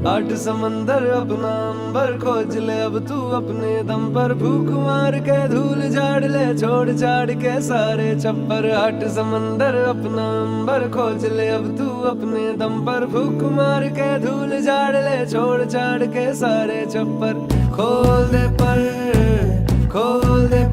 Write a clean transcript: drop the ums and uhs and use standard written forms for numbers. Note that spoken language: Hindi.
आठ समंदर अपना अंबर खोज ले अब तू अपने दम पर, भूख मार के धूल झाड़ ले छोड़ छाड़ के सारे छप्पर। आठ समंदर अपना अंबर खोज ले अब तू अपने दम पर, भूख मार के धूल झाड़ ले छोड़ छाड़ के सारे छप्पर। खोल दे पर, खोल दे